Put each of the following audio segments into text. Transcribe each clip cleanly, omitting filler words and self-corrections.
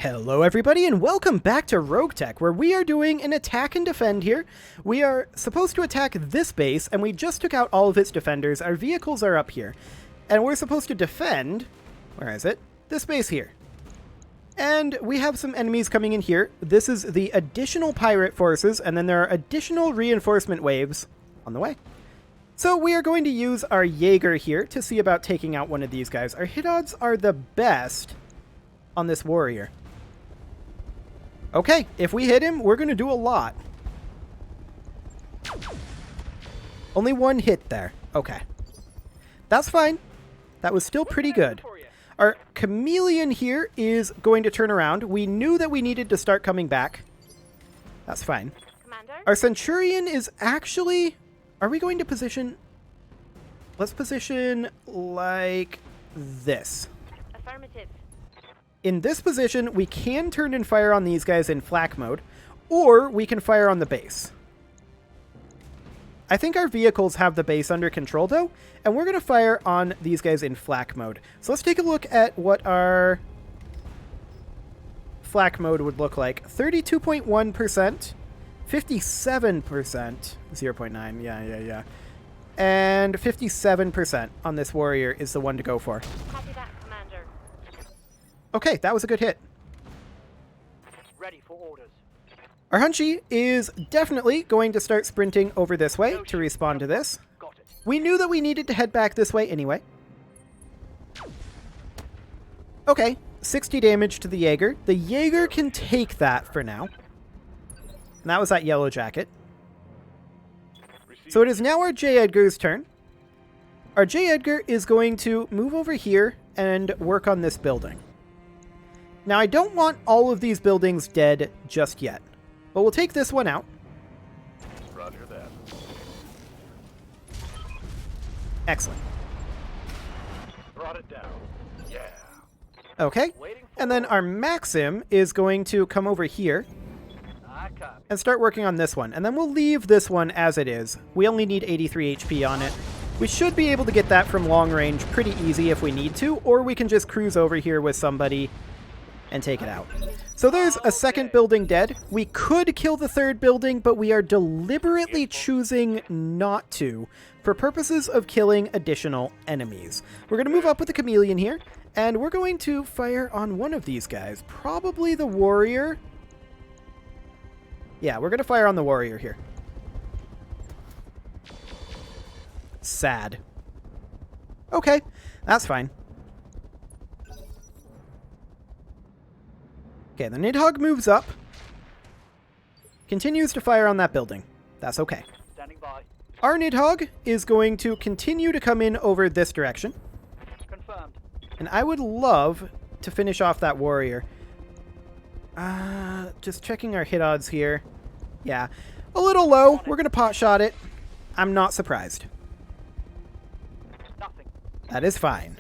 Hello everybody and welcome back to RogueTech, where we are doing an attack and defend here. We are supposed to attack this base, and we just took out all of its defenders. Our vehicles are up here. And we're supposed to defend, where is it? This base here. And we have some enemies coming in here. This is the additional pirate forces, and then there are additional reinforcement waves on the way. So we are going to use our Jaeger here to see about taking out one of these guys. Our hit odds are the best on this warrior. Okay, if we hit him, we're going to do a lot. Only one hit there. Okay. That's fine. That was still pretty good. Our chameleon here is going to turn around. We knew that we needed to start coming back. That's fine. Commander? Our centurion is actually... Are we going to position... Let's position like this. Affirmative. In this position, we can turn and fire on these guys in flak mode, or we can fire on the base. I think our vehicles have the base under control, though, and we're going to fire on these guys in flak mode. So let's take a look at what our flak mode would look like. 32.1%, 57%, 0.9, yeah. And 57% on this warrior is the one to go for. Copy that, Commander. Okay, that was a good hit. Ready for orders. Our Hunchy is definitely going to start sprinting over this way to respawn to this. Got it. We knew that we needed to head back this way anyway. Okay, 60 damage to the Jaeger. The Jaeger can take that for now. And that was that yellow jacket. So it is now our J. Edgar's turn. Our J. Edgar is going to move over here and work on this building. Now, I don't want all of these buildings dead just yet, but we'll take this one out. Roger that. Excellent. Brought it down. Yeah. Okay, and then our Maxim is going to come over here I copy. and start working on this one, and then we'll leave this one as it is. We only need 83 HP on it. We should be able to get that from long range pretty easy if we need to, or we can just cruise over here with somebody and take it out. So there's a second building dead. We could kill the third building, but we are deliberately choosing not to for purposes of killing additional enemies. We're going to move up with the chameleon here, and we're going to fire on one of these guys. Probably the warrior. Yeah, we're going to fire on the warrior here. Sad. Okay, that's fine. Okay, the Nidhogg moves up. Continues to fire on that building. That's okay. Standing by. Our Nidhogg is going to continue to come in over this direction. Confirmed. And I would love to finish off that warrior. Just checking our hit odds here. Yeah, a little low. We're going to pot shot it. I'm not surprised. Nothing. That is fine.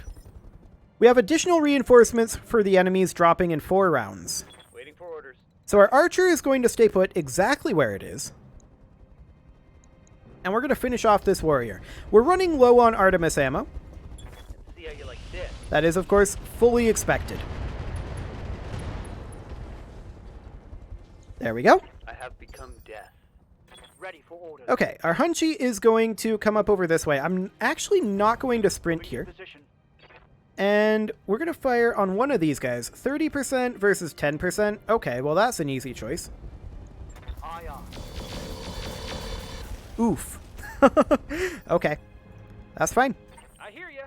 We have additional reinforcements for the enemies dropping in 4 rounds. Waiting for orders. So our archer is going to stay put exactly where it is. And we're going to finish off this warrior. We're running low on Artemis ammo. Let's see how you like this. That is, of course, fully expected. There we go. I have become death. Ready for orders. Okay, our Hunchy is going to come up over this way. I'm actually not going to sprint here. Position. And we're going to fire on one of these guys. 30% versus 10%. Okay, well that's an easy choice. Aye, aye. Oof. Okay. That's fine. I hear ya.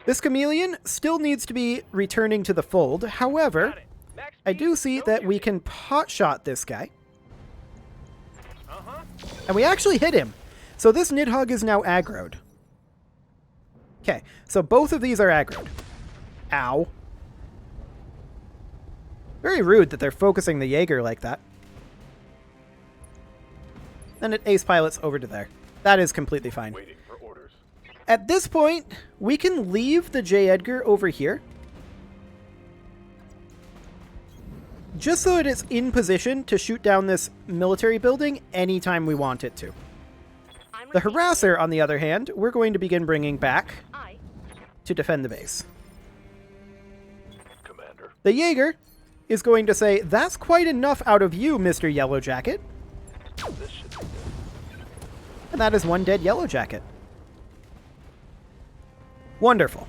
This chameleon still needs to be returning to the fold. However, Got it. Max I speed, do see no that we shooting. can pot shot this guy. Uh-huh. And we actually hit him. So this Nidhogg is now aggroed. Okay, so both of these are aggroed. Ow. Very rude that they're focusing the Jaeger like that. And it ace pilots over to there. That is completely fine. Waiting for orders. At this point, we can leave the J. Edgar over here. Just so that it's in position to shoot down this military building anytime we want it to. I'm The receiving. Harasser, on the other hand, we're going to begin bringing back Aye. to defend the base. Commander. The Jaeger is going to say, "That's quite enough out of you, Mr. Yellow Jacket." This should be good. And that is one dead Yellow Jacket. Wonderful.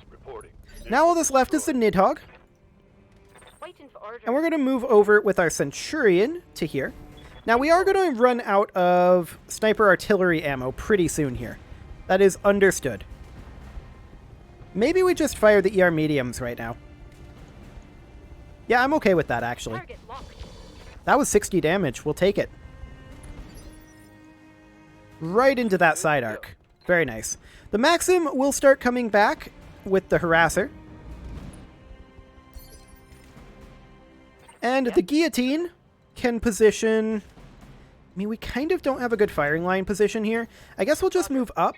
Reporting. Now all that's left is the Nidhogg, Waiting for orders. and we're going to move over with our Centurion to here. Now we are going to run out of sniper artillery ammo pretty soon here. That is understood. Maybe we just fire the ER mediums right now. Yeah, I'm okay with that, actually. Target locked. That was 60 damage. We'll take it. Right into that side arc. Very nice. The Maxim will start coming back with the Harasser. And the Guillotine can position... I mean, we kind of don't have a good firing line position here. I guess we'll just move up.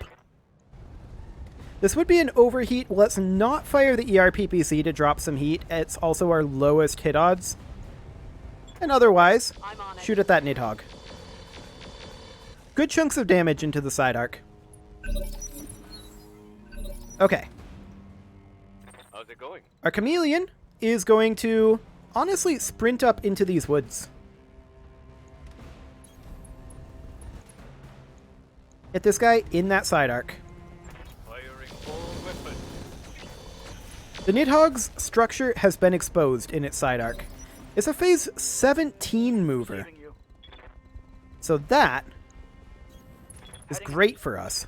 This would be an overheat. Let's not fire the ERPPC to drop some heat. It's also our lowest hit odds. And otherwise, I'm on it. shoot at that Nidhogg. Good chunks of damage into the side arc. Okay. How's it going? Our Chameleon is going to, honestly, sprint up into these woods. Hit this guy in that side arc. Firing full weapon. The Nidhogg's structure has been exposed in its side arc. It's a phase 17 mover, Leaving you. so that is great for us.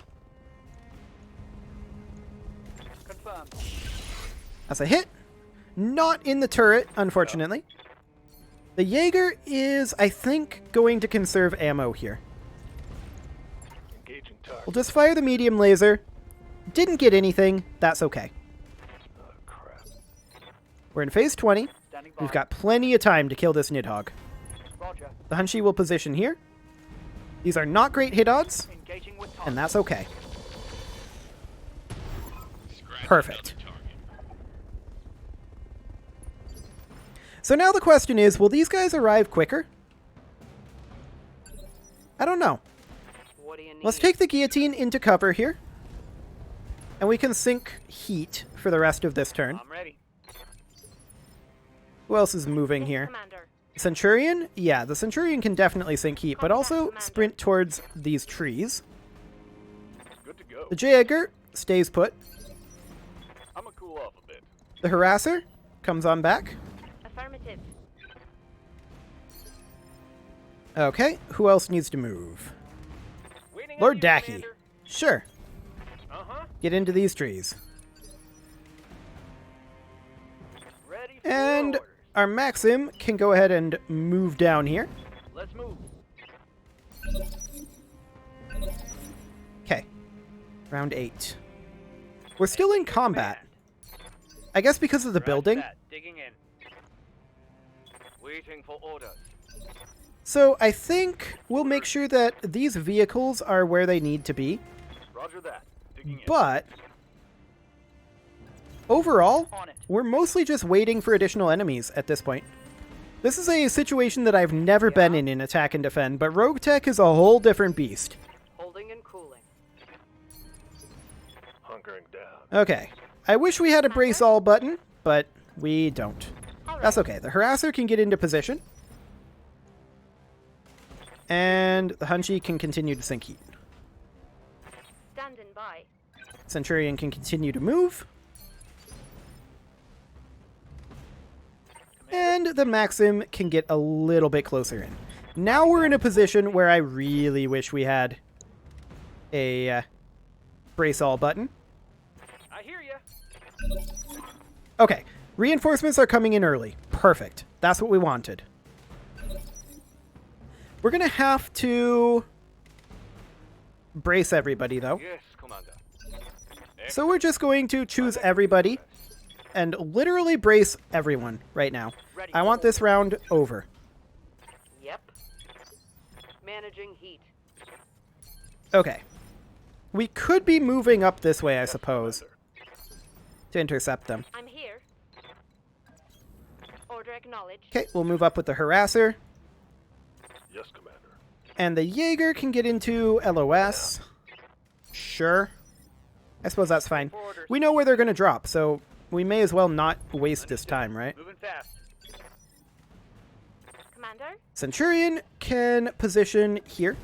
Confirmed. That's a hit. Not in the turret, unfortunately. The Jaeger is, I think, going to conserve ammo here. Engaging target. We'll just fire the medium laser. Didn't get anything. That's okay. Oh, crap. We're in phase 20. Standing by. We've got plenty of time to kill this Nidhogg. Roger. The Hunshi will position here. These are not great hit odds, Engaging with and target. that's okay. Perfect. So now the question is, will these guys arrive quicker? I don't know. What do you need? Let's take the Guillotine into cover here. And we can sink heat for the rest of this turn. I'm ready. Who else is moving here? Commander. Centurion? Yeah, the Centurion can definitely sink heat, but also sprint towards these trees. Good to go. The Jaeger stays put. I'm gonna cool off a bit. The Harasser comes on back. Affirmative. Okay, who else needs to move? Waiting on Lord you, Dacky. Commander. Sure, Uh-huh. get into these trees. Ready for And orders. our Maxim can go ahead and move down here. Let's move. Okay, round 8. We're still in combat. I guess because of the building. That. Digging in. Waiting for orders. So I think we'll make sure that these vehicles are where they need to be. Roger that. Digging in. But overall, On it. we're mostly just waiting for additional enemies at this point. This is a situation that I've never been in Attack and Defend, but RogueTech is a whole different beast. Holding and cooling. Hunkering down. Okay, I wish we had a brace all button, but we don't. All right. That's okay. The Harasser can get into position. And the Hunshi can continue to sink heat. Standing by. Centurion can continue to move. And the Maxim can get a little bit closer in. Now we're in a position where I really wish we had a brace all button. I hear ya. Okay, reinforcements are coming in early. Perfect. That's what we wanted. We're going to have to brace everybody, though. Yes, Commander. So we're just going to choose everybody and literally brace everyone right now. I want this round over. Yep. Managing heat. Okay. We could be moving up this way, I suppose, to intercept them. I'm here. Order acknowledged. Okay, we'll move up with the Harasser. Yes, Commander. And the Jaeger can get into LOS. Sure. I suppose that's fine. We know where they're going to drop, so we may as well not waste this time, right? Moving fast. Commander. Centurion can position here.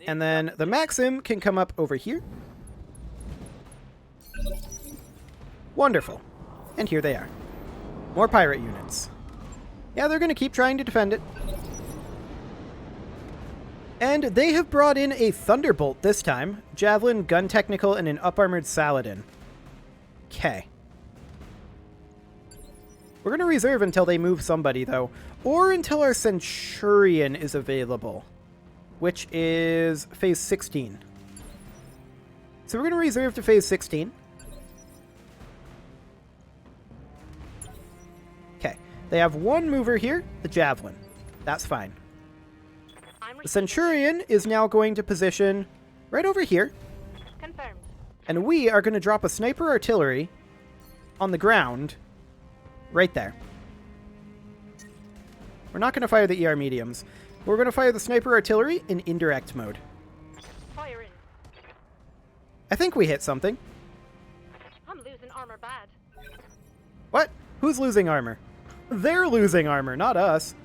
And then the Maxim can come up over here. Wonderful. And here they are. More pirate units. Yeah, they're going to keep trying to defend it. And they have brought in a Thunderbolt this time. Javelin, Gun Technical, and an Up-Armored Saladin. Okay. We're going to reserve until they move somebody, though. Or until our Centurion is available. Which is phase 16. So we're going to reserve to phase 16. Okay. They have one mover here, the Javelin. That's fine. The Centurion is now going to position right over here. Confirmed. And we are going to drop a sniper artillery on the ground right there. We're not going to fire the ER mediums. We're going to fire the sniper artillery in indirect mode. Fire in. I think we hit something. I'm losing armor bad. What? Who's losing armor? They're losing armor, not us.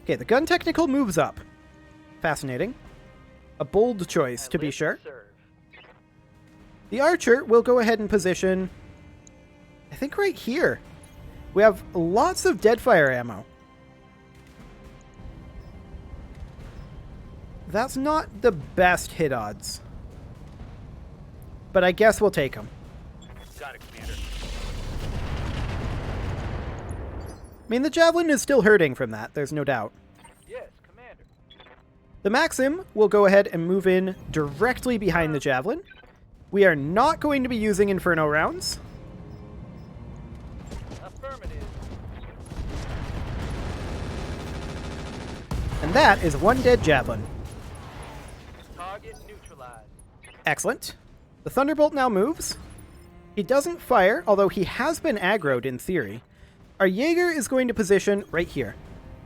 Okay, the gun technical moves up. Fascinating. A bold choice, to be sure. The archer will go ahead and position, I think right here. We have lots of deadfire ammo. That's not the best hit odds. But I guess we'll take them. Got it, Commander. I mean, the Javelin is still hurting from that, there's no doubt. Yes, Commander. The Maxim will go ahead and move in directly behind the Javelin. We are not going to be using Inferno rounds. Affirmative. And that is one dead Javelin. Target neutralized. Excellent. The Thunderbolt now moves. He doesn't fire, although he has been aggroed in theory. Our Jaeger is going to position right here.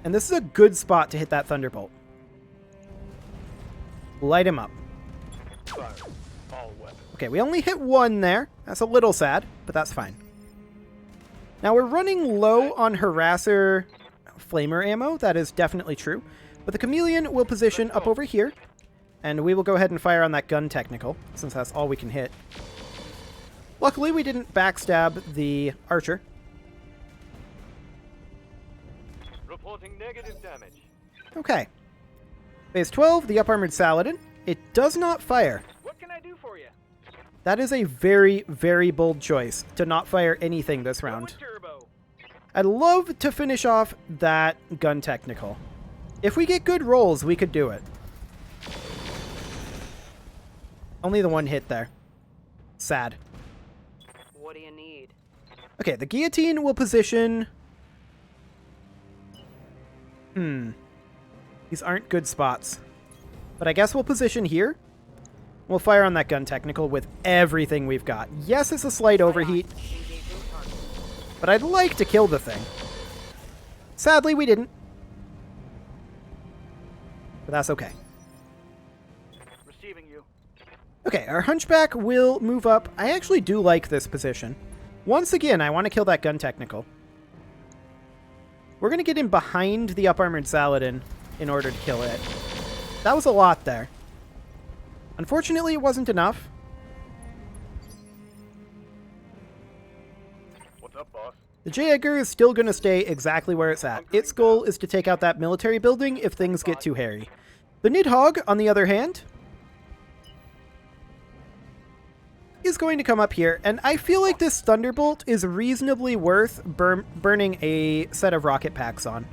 And this is a good spot to hit that Thunderbolt. Light him up. Fire. All weapons. Okay, we only hit one there. That's a little sad, but that's fine. Now we're running low on Harasser Flamer ammo. That is definitely true. But the Chameleon will position up over here. And we will go ahead and fire on that gun technical, since that's all we can hit. Luckily, we didn't backstab the archer. Reporting negative damage. Okay. Phase 12, the Up-Armored Saladin. It does not fire. What can I do for you? That is a very, very bold choice to not fire anything this round. Turbo. I'd love to finish off that gun technical. If we get good rolls, we could do it. Only the one hit there. Sad. What do you need? Okay, the guillotine will position... These aren't good spots. But I guess we'll position here. We'll fire on that gun technical with everything we've got. Yes, it's a slight overheat, Engaging target. but I'd like to kill the thing. Sadly, we didn't. But that's okay. Receiving you. Okay, our Hunchback will move up. I actually do like this position. Once again, I want to kill that gun technical. We're going to get in behind the Up-Armored Saladin in order to kill it. That was a lot there. Unfortunately, it wasn't enough. What's up, boss? The Jaeger is still going to stay exactly where it's at. Its goal is to take out that military building if things get too hairy. The Nidhogg, on the other hand, is going to come up here, and I feel like this Thunderbolt is reasonably worth burning a set of rocket packs on.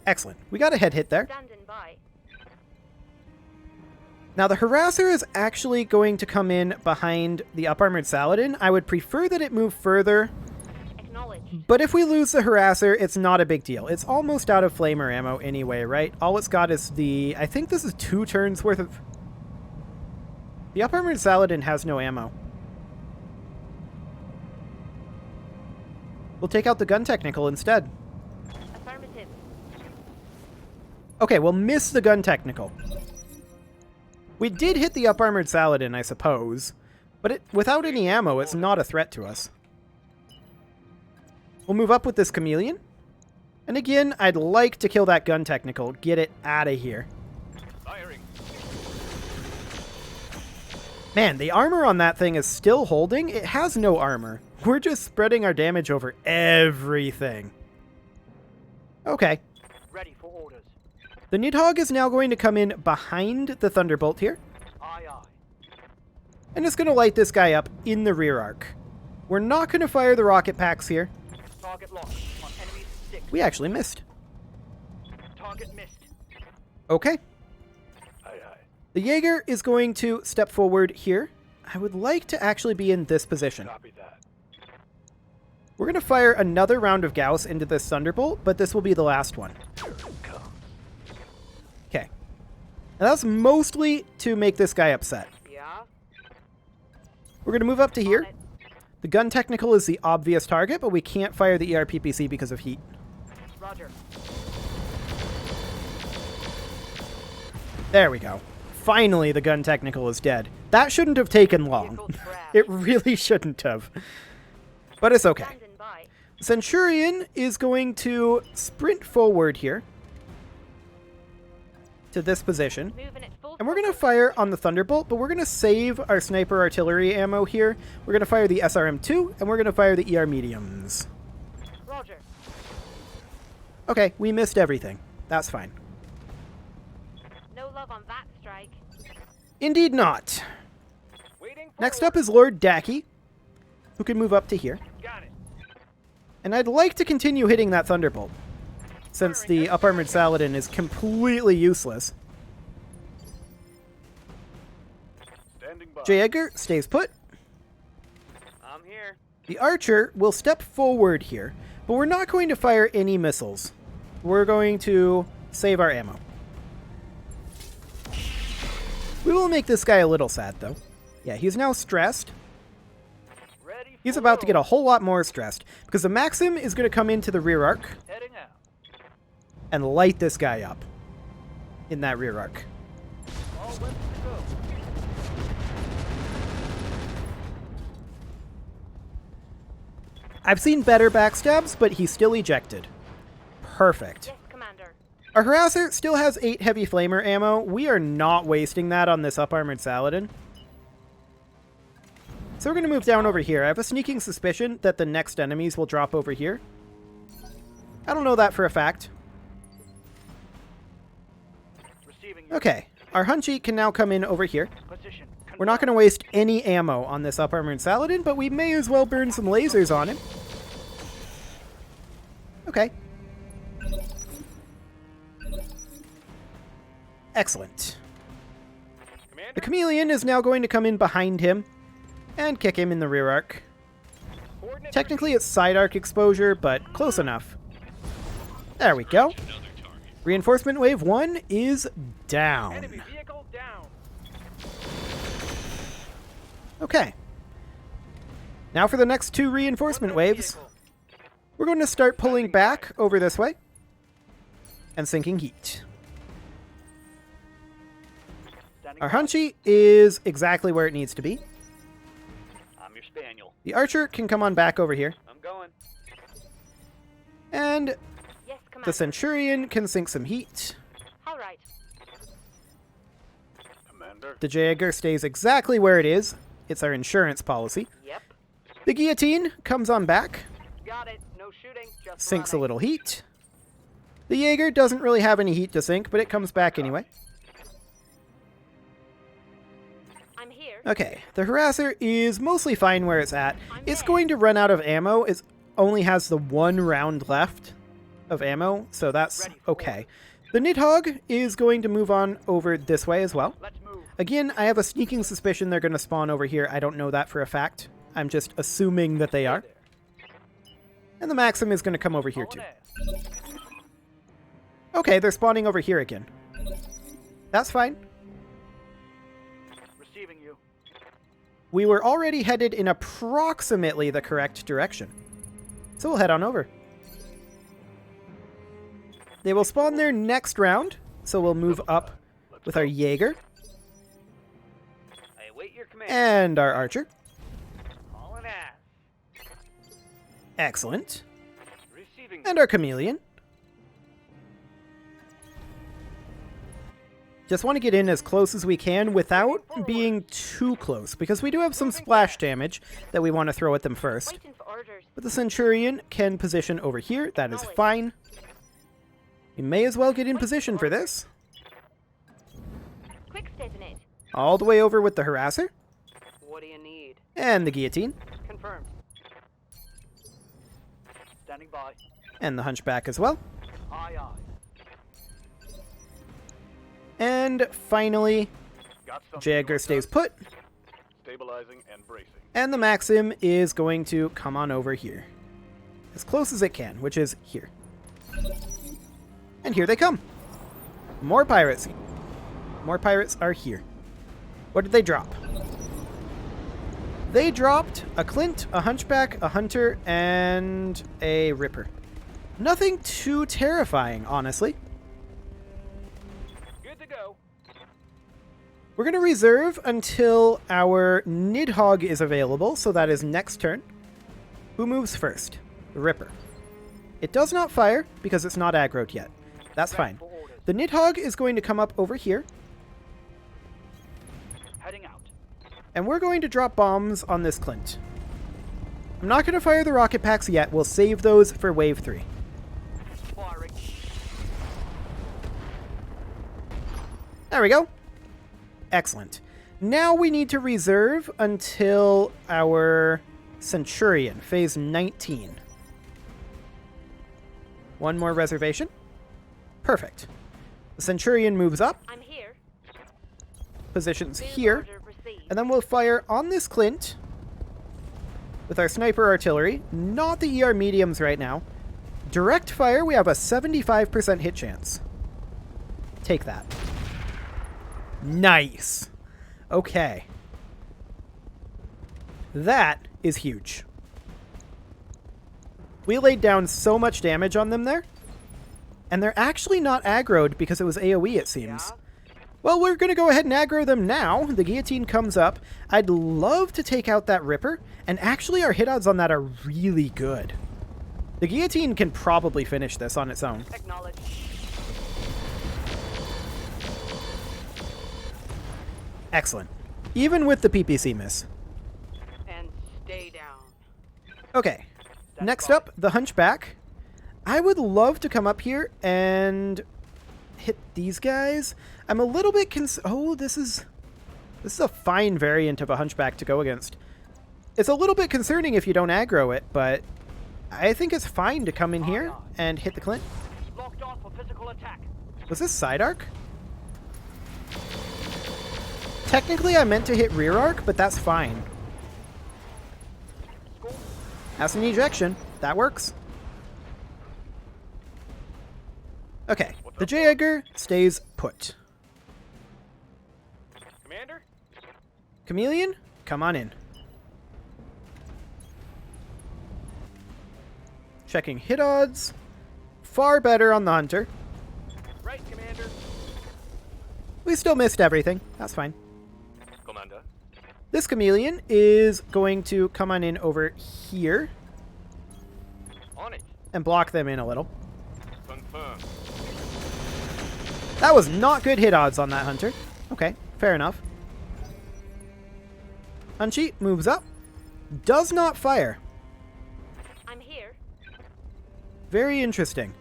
Excellent. We got a head hit there. Standing by. Now, the Harasser is actually going to come in behind the Up-Armored Saladin. I would prefer that it move further, Acknowledged. but if we lose the Harasser, it's not a big deal. It's almost out of Flamer ammo anyway, right? All it's got is the... I think this is 2 turns worth of... The Up-Armored Saladin has no ammo. We'll take out the gun technical instead. Affirmative. Okay, we'll miss the gun technical. We did hit the up-armored Saladin, I suppose. But without any ammo, it's not a threat to us. We'll move up with this Chameleon. And again, I'd like to kill that gun technical. Get it out of here. Firing. Man, the armor on that thing is still holding. It has no armor. We're just spreading our damage over everything. Okay. Ready for orders. The Nidhogg is now going to come in behind the Thunderbolt here. Aye, aye. And it's going to light this guy up in the rear arc. We're not going to fire the rocket packs here. Target locked. On enemy's 6. We actually missed. Target missed. Okay. Aye, aye. The Jaeger is going to step forward here. I would like to actually be in this position. Copy that. We're going to fire another round of Gauss into this Thunderbolt, but this will be the last one. Here it comes. Okay. Now that's mostly to make this guy upset. Yeah? We're going to move up to here. On it. The gun technical is the obvious target, but we can't fire the ERPPC because of heat. Roger. There we go. Finally, the gun technical is dead. That shouldn't have taken long. Vehicles crashed. It really shouldn't have. But it's okay. Standing by. Centurion is going to sprint forward here to this position. Moving at full And we're going to throttle. fire on the Thunderbolt, but we're going to save our sniper artillery ammo here. We're going to fire the SRM-2, and we're going to fire the ER mediums. Roger. Okay, we missed everything. That's fine. No love on that strike. Indeed not. Waiting for Next up is Lord Dacky, who can move up to here. Got it. And I'd like to continue hitting that Thunderbolt, since the up-armored Saladin is completely useless. Standing by. Jaeger stays put. I'm here. The Archer will step forward here, but we're not going to fire any missiles. We're going to save our ammo. We will make this guy a little sad, though. Yeah, he's now stressed. Ready. He's for about to get a roll. whole lot more stressed, because the Maxim is going to come into the rear arc Heading out. and light this guy up in that rear arc. All weapons go. I've seen better backstabs, but he's still ejected. Perfect. Yes, Commander. Our Harasser still has 8 heavy flamer ammo. We are not wasting that on this up-armored Saladin. So we're going to move down over here. I have a sneaking suspicion that the next enemies will drop over here. I don't know that for a fact. Receiving your Okay, our Hunchy can now come in over here. position. We're not going to waste any ammo on this up-armored Saladin, but we may as well burn some lasers on him. Okay. Excellent. Commander. The Chameleon is now going to come in behind him and kick him in the rear arc. Coordinates Technically it's side arc exposure, but close enough. There we go. Reinforcement wave 1 is down. Enemy vehicle down. Okay. Now for the next 2 reinforcement waves. Vehicle. We're going to start pulling back over this way and sinking heat. Standing Our by. Hunchy is exactly where it needs to be. I'm your spaniel. The Archer can come on back over here. I'm going. And Yes, Commander. the Centurion can sink some heat. All right. Commander. The Jaeger stays exactly where it is. It's our insurance policy. Yep. The Guillotine comes on back, Got it. No shooting. Just sinks a running. little heat. The Jaeger doesn't really have any heat to sink, but it comes back anyway. I'm here. Okay, the Harasser is mostly fine where it's at. I'm It's there. going to run out of ammo. It only has the 1 round left of ammo, so that's Ready for okay. The Nidhogg is going to move on over this way as well. Let's move. Again, I have a sneaking suspicion they're going to spawn over here. I don't know that for a fact. I'm just assuming that they are. There. And the Maxim is going to come over here On too. air. Okay, they're spawning over here again. That's fine. Receiving you. We were already headed in approximately the correct direction. So we'll head on over. They will spawn there next round, so we'll move up with our Jaeger. Commander. And our archer. Hauling ass. Excellent. Receiving. And our chameleon. Just want to get in as close as we can without being too close, because we do have some splash damage that we want to throw at them first. Waiting for orders. But the Centurion can position over here. That is fine. We may as well get in position for this. Quick stepping it. All the way over with the Harasser. What do you need? And the Guillotine. Confirmed. Standing by. And the Hunchback as well. Aye, aye. And finally, Got something Jagger to stays adjust. put. Stabilizing and bracing. And the Maxim is going to come on over here. As close as it can, which is here. And here they come. More pirates. More pirates are here. What did they drop? They dropped a Clint, a Hunchback, a Hunter, and a Ripper. Nothing too terrifying, honestly. Good to go. We're going to reserve until our Nidhogg is available, so that is next turn. Who moves first? The Ripper. It does not fire because it's not aggroed yet. That's fine. For orders. The Nidhogg is going to come up over here, Heading out. and we're going to drop bombs on this Clint. I'm not going to fire the rocket packs yet. We'll save those for Wave 3. Firing. There we go. Excellent. Now we need to reserve until our Centurion, phase 19. One more reservation. Perfect. The Centurion moves up, I'm here. positions Field here, order received. and then we'll fire on this Clint with our sniper artillery, not the ER mediums right now. Direct fire, we have a 75% hit chance. Take that. Nice. Okay. That is huge. We laid down so much damage on them there. And they're actually not aggroed because it was AoE, it seems. Well, we're going to go ahead and aggro them now. The Guillotine comes up. I'd love to take out that Ripper. And actually, our hit odds on that are really good. The Guillotine can probably finish this on its own. Acknowledge. Excellent. Even with the PPC miss. And stay down. Okay. Next up, the Hunchback. I would love to come up here and hit these guys. I'm a little bit oh, this is a fine variant of a Hunchback to go against. It's a little bit concerning if you don't aggro it, but I think it's fine to come in here and hit the Clint. Locked on for physical attack. Was this side arc? Technically, I meant to hit rear arc, but that's fine. School. That's an ejection. That works. Okay, the Jaeger stays put. Commander. Chameleon, come on in. Checking hit odds. Far better on the Hunter. Right, Commander. We still missed everything. That's fine. Commander. This Chameleon is going to come on in over here On it. and block them in a little. Confirm. That was not good hit odds on that Hunter. Okay, fair enough. Hunchy moves up. Does not fire. I'm here. Very interesting.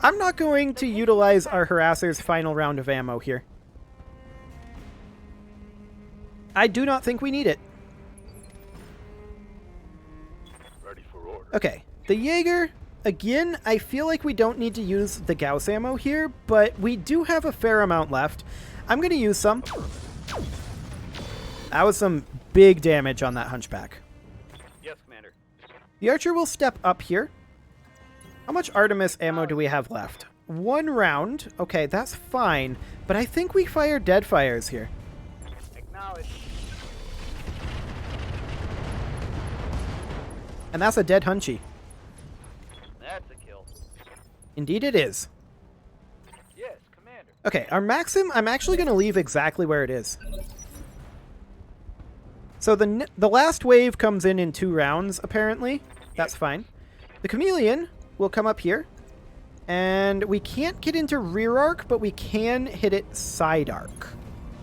I'm not going to utilize our Harasser's final round of ammo here. I do not think we need it. Ready for order. Okay, the Jaeger, again, I feel like we don't need to use the Gauss ammo here, but we do have a fair amount left. I'm going to use some. That was some big damage on that Hunchback. Yes, Commander. The Archer will step up here. How much Artemis ammo do we have left? 1 round. Okay, that's fine, but I think we fire dead fires here. Acknowledge. And that's a dead Hunchy. That's a kill. Indeed it is. Yes, Commander. Okay, our Maxim, I'm actually going to leave exactly where it is. So the last wave comes in 2 rounds, apparently. That's fine. The chameleon will come up here. And we can't get into rear arc, but we can hit it side arc.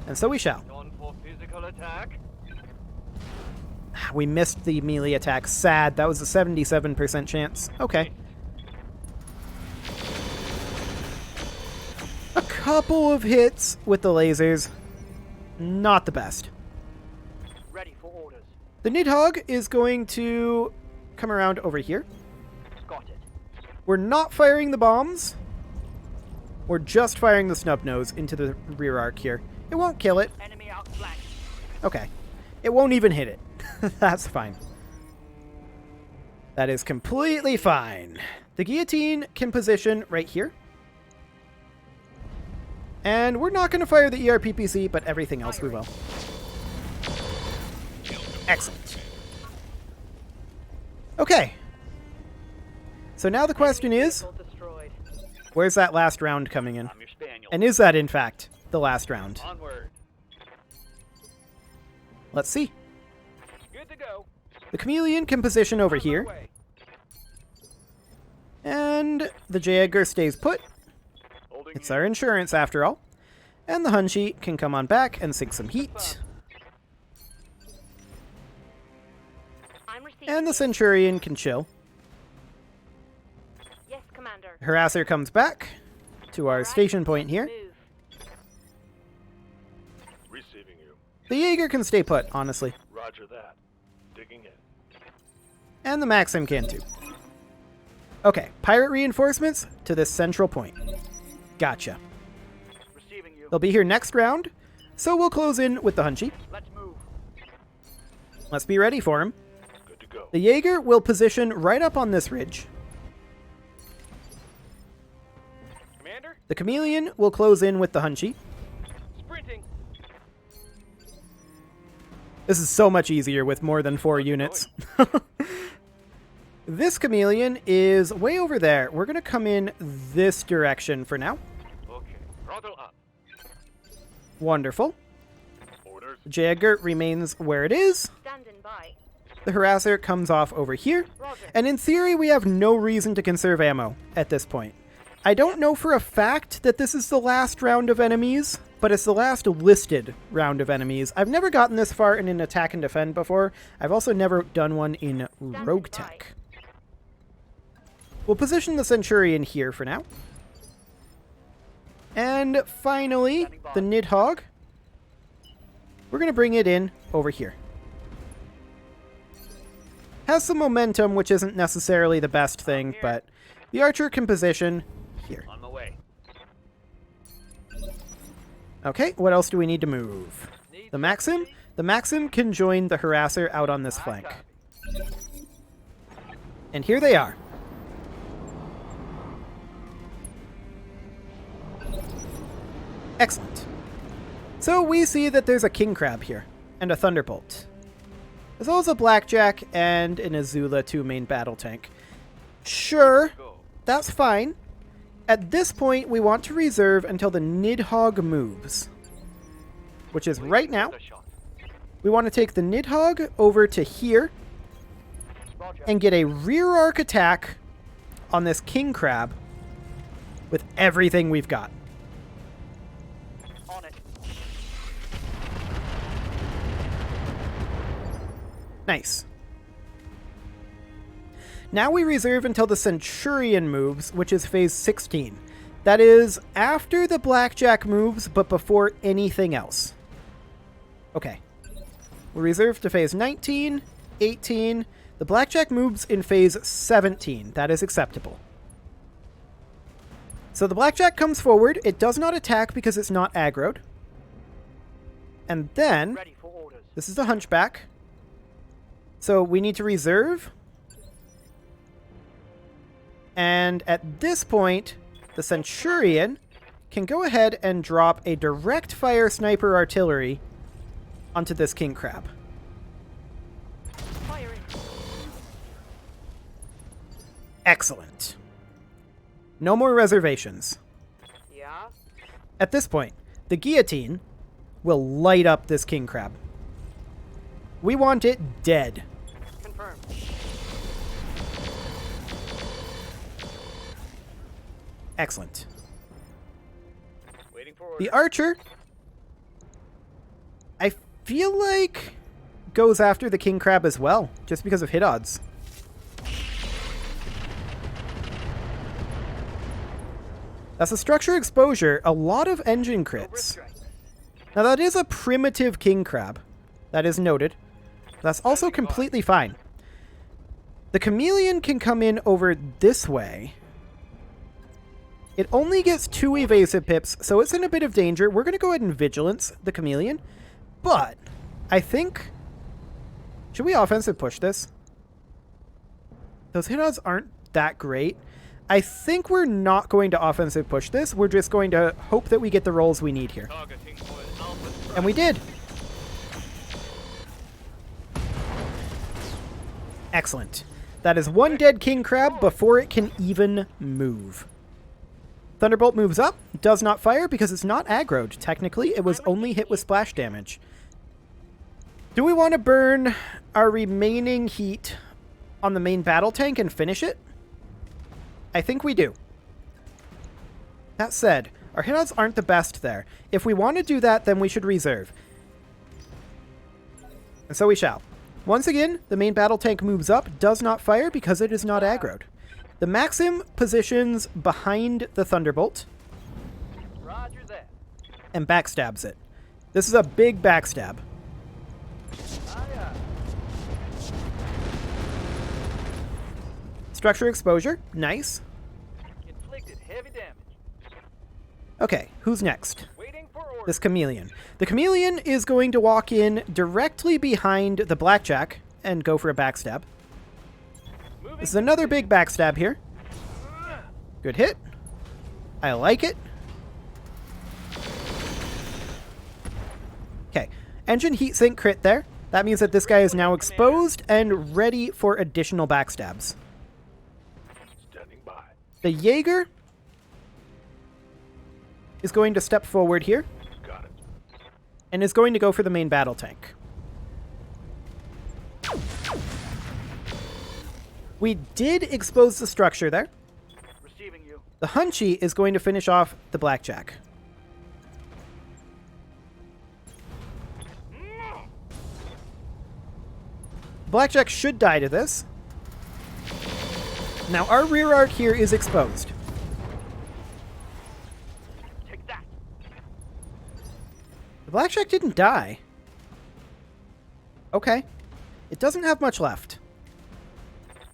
And so we shall. On for physical attack. We missed the melee attack. Sad. That was a 77% chance. Okay. A couple of hits with the lasers. Not the best. Ready for orders. The Nidhogg is going to come around over here. Got it. We're not firing the bombs. We're just firing the snub nose into the rear arc here. It won't kill it. Enemy outflanked. Okay. It won't even hit it. That's fine. That is completely fine. The guillotine can position right here. And we're not going to fire the ERPPC, but everything else we will. Excellent. Okay. So now the question is, Destroyed. where's that last round coming in? I'm your spaniel. And is that, in fact, the last round? Onward. Let's see. Good to go. The chameleon can position over On my here. way. And the J. Edgar stays put. Holding It's you. our insurance, after all. And the Hunchi can come on back and sink some heat. I'm receiving. And the you. Centurion can chill. Yes, Commander. Harasser comes back to our Alright, station point here. move. Receiving you. The Jaeger can stay put, honestly. Roger that. Digging in. And the Maxim can too. Okay, pirate reinforcements to this central point. Gotcha. Receiving you. They'll be here next round, so we'll close in with the Hunchi. Let's move. Let's be ready for him. Good to go. The Jaeger will position right up on this ridge. Commander, The Chameleon will close in with the Hunchi. sprinting. This is so much easier with more than 4 units. This Chameleon is way over there. We're going to come in this direction for now. Okay. Throttle up. Wonderful. Orders. The J-Edgar remains where it is. Standing by. The Harasser comes off over here. Roger. And in theory, we have no reason to conserve ammo at this point. I don't know for a fact that this is the last round of enemies, but it's the last listed round of enemies. I've never gotten this far in an attack and defend before. I've also never done one in RogueTech. We'll position the Centurion here for now. And finally, the Nidhogg. We're going to bring it in over here. Has some momentum, which isn't necessarily the best thing, but the Archer can position here. On my way. Okay, what else do we need to move? The Maxim? The Maxim can join the Harasser out on this flank. And here they are. Excellent. So we see that there's a King Crab here, and a Thunderbolt. As well as a Blackjack and an Azula 2 main battle tank. Sure, Go. that's fine. At this point, we want to reserve until the Nidhogg moves. Which is right now. The shot. We want to take the Nidhogg over to here Roger. and get a rear arc attack on this King Crab with everything we've got. On it. Nice. Now we reserve until the Centurion moves, which is phase 16. That is after the Blackjack moves, but before anything else. Okay. We reserve to phase 19, 18. The Blackjack moves in phase 17. That is acceptable. So the Blackjack comes forward. It does not attack because it's not aggroed. And then, Ready for orders. this is the Hunchback. So we need to reserve. And at this point, the Centurion can go ahead and drop a direct fire sniper artillery onto this King Crab. Firing. Excellent. No more reservations. Yeah. At this point, the guillotine will light up this King Crab. We want it dead. Confirmed. Excellent. Waiting for order. The archer, I feel like, goes after the king crab as well, just because of hit odds. That's a structure exposure, a lot of engine crits. Now that is a primitive king crab. That is noted. That's also completely fine. The chameleon can come in over this way. It only gets 2 evasive pips, so it's in a bit of danger. We're going to go ahead and vigilance the chameleon. But I think... Should we offensive push this? Those hit odds aren't that great. I think we're not going to offensive push this. We're just going to hope that we get the rolls we need here. And we did. Excellent. That is 1 dead king crab before it can even move. Thunderbolt moves up, does not fire because it's not aggroed. Technically, it was only hit with splash damage. Do we want to burn our remaining heat on the main battle tank and finish it? I think we do. That said, our hit odds aren't the best there. If we want to do that, then we should reserve. And so we shall. Once again, the main battle tank moves up, does not fire because it is not aggroed. The Maxim positions behind the Thunderbolt. Roger that. And backstabs it. This is a big backstab. Structure exposure. Nice. Inflicted heavy damage. Okay, who's next? Waiting for order. This chameleon. The chameleon is going to walk in directly behind the blackjack and go for a backstab. This is another big backstab here. Good hit. I like it. Okay. Engine heatsink crit there. That means that this guy is now exposed and ready for additional backstabs. Standing by. The Jaeger is going to step forward here Got it. and is going to go for the main battle tank. We did expose the structure there. Receiving you. The Hunchy is going to finish off the blackjack. Blackjack should die to this. Now our rear arc here is exposed. Take that. The blackjack didn't die. Okay. It doesn't have much left.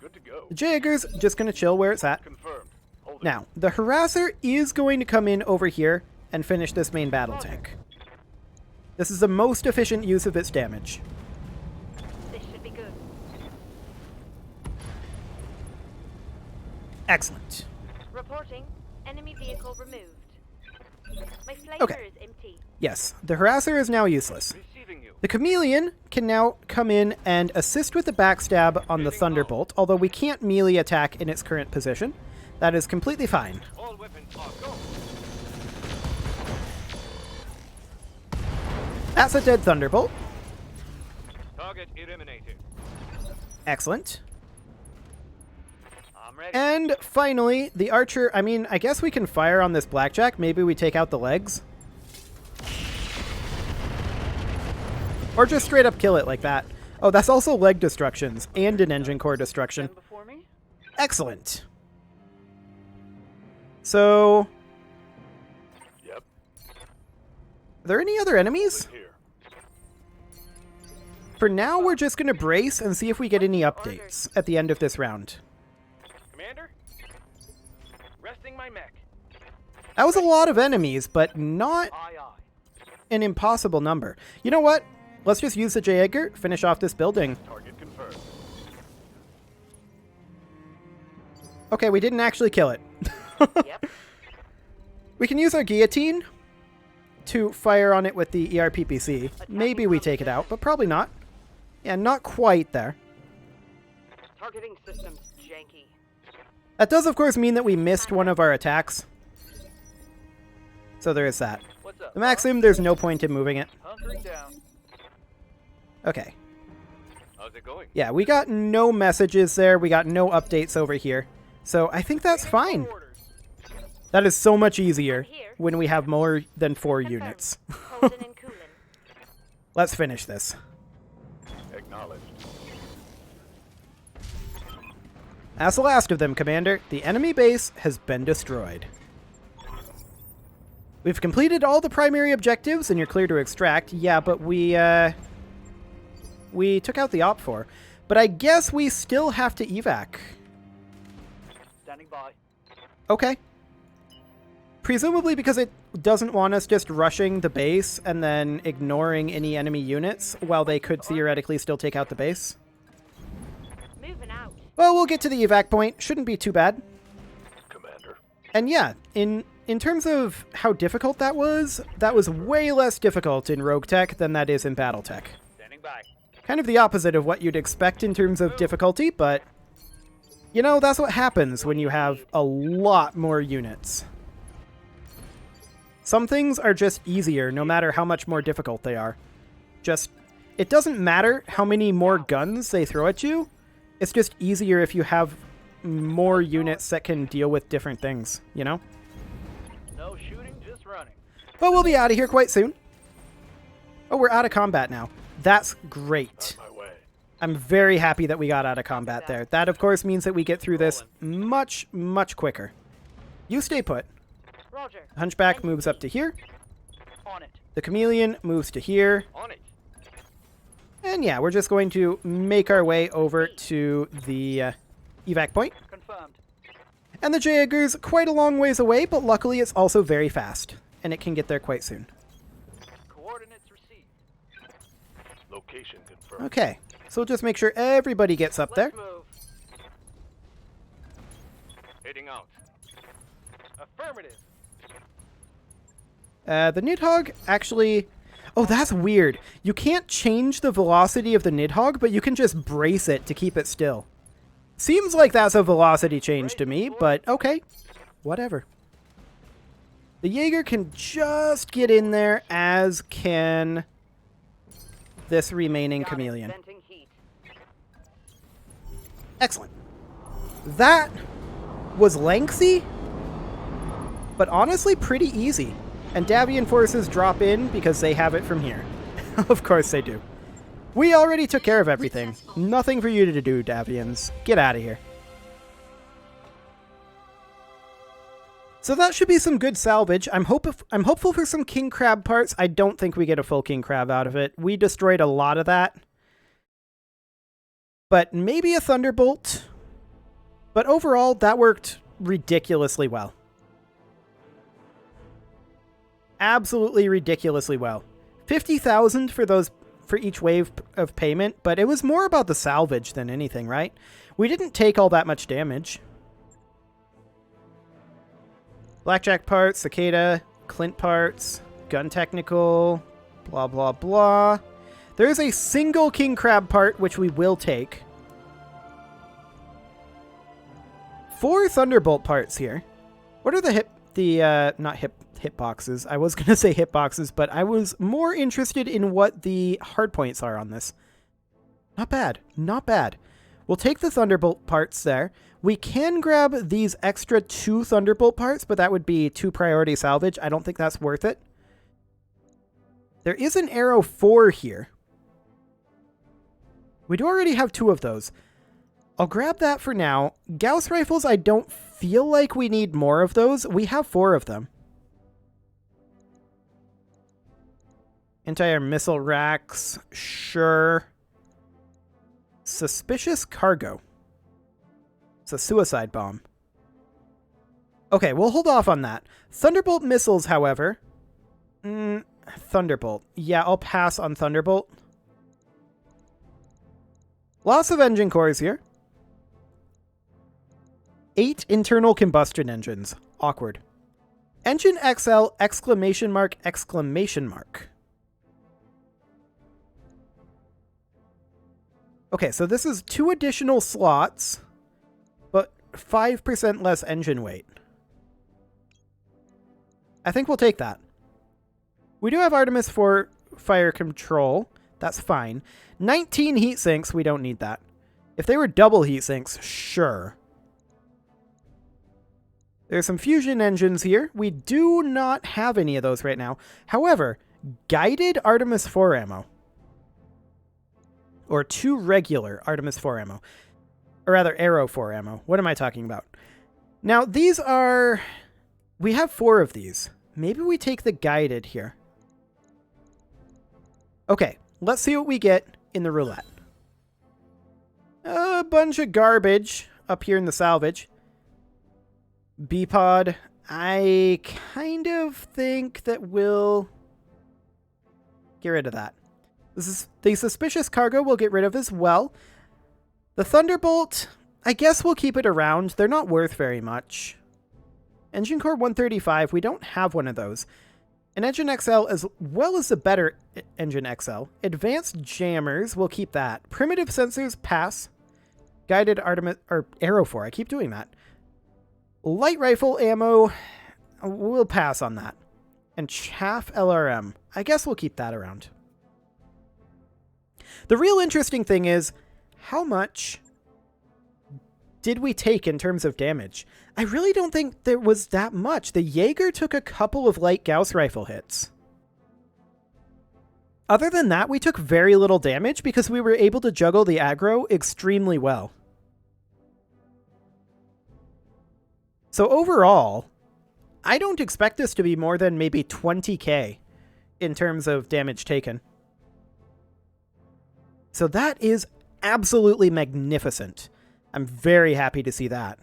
Good to go. The Jaeger's just going to chill where it's at. Confirmed. Hold it. Now, the Harasser is going to come in over here and finish this main battle tank. This is the most efficient use of its damage. This should be good. Excellent. Reporting. Enemy vehicle removed. My flight Okay. is empty. Yes, the Harasser is now useless. Receiving you. The Chameleon can now come in and assist with the backstab on the Thunderbolt, although we can't melee attack in its current position. That is completely fine. All weapons are go. That's a dead Thunderbolt. Target eliminated. Excellent. I'm ready. And finally, the Archer, I mean, I guess we can fire on this Blackjack. Maybe we take out the legs. Or just straight up kill it like that. Oh, that's also leg destructions and an engine core destruction. Stand before me. Excellent. So, Yep. are there any other enemies? Here. For now, we're just going to brace and see if we get any updates at the end of this round. Commander. Resting my mech. That was a lot of enemies, but not Aye, aye. an impossible number. You know what? Let's just use the Jaeger, finish off this building. Target confirmed. Okay, we didn't actually kill it. Yep. We can use our guillotine to fire on it with the ERPPC. Maybe we take it out, but probably not. Yeah, not quite there. Targeting systems janky. That does, of course, mean that we missed one of our attacks. So there is that. What's up? The Maxim, there's no point in moving it. Hunkering down. Okay. How's it going? Yeah, we got no messages there. We got no updates over here. So I think that's fine. Orders. That is so much easier Here. when we have more than 4 Confirmed. units. Holding and cooling. Let's finish this. Acknowledged. That's the last of them, Commander. The enemy base has been destroyed. We've completed all the primary objectives and you're clear to extract. Yeah, but we took out the Op 4. But I guess we still have to evac. Standing by. Okay. Presumably because it doesn't want us just rushing the base and then ignoring any enemy units while they could theoretically still take out the base. Moving out. Well, we'll get to the evac point. Shouldn't be too bad. Commander. And yeah, in terms of how difficult that was way less difficult in RogueTech than that is in BattleTech. Standing by. Kind of the opposite of what you'd expect in terms of difficulty, but you know, that's what happens when you have a lot more units. Some things are just easier no matter how much more difficult they are. It doesn't matter how many more guns they throw at you, it's just easier if you have more units that can deal with different things, you know? No shooting, just running. But we'll be out of here quite soon. Oh, we're out of combat now. That's great. My way. I'm very happy that we got out of combat there. That, of course, means that we get through this much, much quicker. You stay put. Roger. Hunchback moves up to here. On it. The Chameleon moves to here. On it. And yeah, we're just going to make our way over to the evac point. Confirmed. And the Jaeger's quite a long ways away, but luckily it's also very fast. And it can get there quite soon. Coordinates received. Location confirmed. Okay, so we'll just make sure everybody gets up there. Let's move. Heading out. Affirmative. The Nidhogg actually... Oh, that's weird. You can't change the velocity of the Nidhogg, but you can just brace it to keep it still. Seems like that's a velocity change to me, but okay. Whatever. The Jaeger can just get in there, as can this remaining Got it. Chameleon. Venting heat. Excellent. That was lengthy, but honestly pretty easy. And Davian forces drop in because they have it from here. Of course they do. We already took care of everything. Nothing for you to do, Davians. Get out of here. So that should be some good salvage. I'm hopeful for some king crab parts. I don't think we get a full king crab out of it. We destroyed a lot of that. But maybe a thunderbolt. But overall, that worked ridiculously well. Absolutely ridiculously well. 50,000 for each wave of payment, but it was more about the salvage than anything, right? We didn't take all that much damage. Blackjack parts, cicada, Clint parts, gun technical, blah blah blah. There is a single king crab part which we will take. 4 thunderbolt parts here. What are not hitboxes. I was going to say hitboxes, but I was more interested in what the hardpoints are on this. Not bad. Not bad. We'll take the thunderbolt parts there. We can grab these extra 2 thunderbolt parts, but that would be 2 priority salvage. I don't think that's worth it. There is an arrow 4 here. We do already have 2 of those. I'll grab that for now. Gauss rifles, I don't feel like we need more of those. We have 4 of them. Anti-air missile racks, sure. Suspicious cargo. It's a suicide bomb. Okay, we'll hold off on that. Thunderbolt missiles, however. Thunderbolt. Yeah, I'll pass on Thunderbolt. Lots of engine cores here. 8 internal combustion engines. Awkward. Engine XL, exclamation mark, exclamation mark. Okay, so this is 2 additional slots, but 5% less engine weight. I think we'll take that. We do have Artemis for fire control. That's fine. 19 heat sinks, we don't need that. If they were double heat sinks, sure. There's some fusion engines here. We do not have any of those right now. However, guided Artemis 4 ammo. Or 2 regular Artemis 4 ammo. Or rather, Arrow 4 ammo. What am I talking about? Now, these are... We have 4 of these. Maybe we take the guided here. Okay, let's see what we get in the roulette. A bunch of garbage up here in the salvage. B-pod. I kind of think that we'll get rid of that. The suspicious cargo we'll get rid of as well. The Thunderbolt, I guess we'll keep it around. They're not worth very much. Engine Core 135, we don't have one of those. An Engine XL as well as the better Engine XL. Advanced Jammers, we'll keep that. Primitive Sensors, pass. Guided Artemis, or Arrow 4, I keep doing that. Light Rifle Ammo, we'll pass on that. And Chaff LRM, I guess we'll keep that around. The real interesting thing is, how much did we take in terms of damage? I really don't think there was that much. The Jaeger took a couple of light Gauss rifle hits. Other than that, we took very little damage because we were able to juggle the aggro extremely well. So overall, I don't expect this to be more than maybe 20k in terms of damage taken. So that is absolutely magnificent. I'm very happy to see that.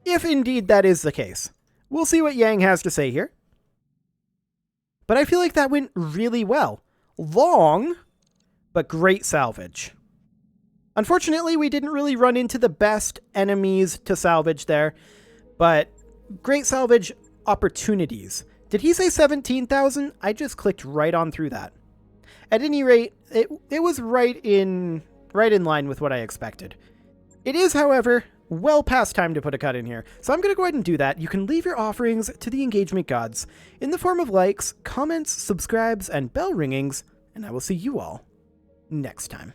If indeed that is the case. We'll see what Yang has to say here. But I feel like that went really well. Long, but great salvage. Unfortunately, we didn't really run into the best enemies to salvage there, but great salvage opportunities. Did he say 17,000? I just clicked right on through that. At any rate, it was right in line with what I expected. It is, however, well past time to put a cut in here, so I'm going to go ahead and do that. You can leave your offerings to the engagement gods in the form of likes, comments, subscribes, and bell ringings, and I will see you all next time.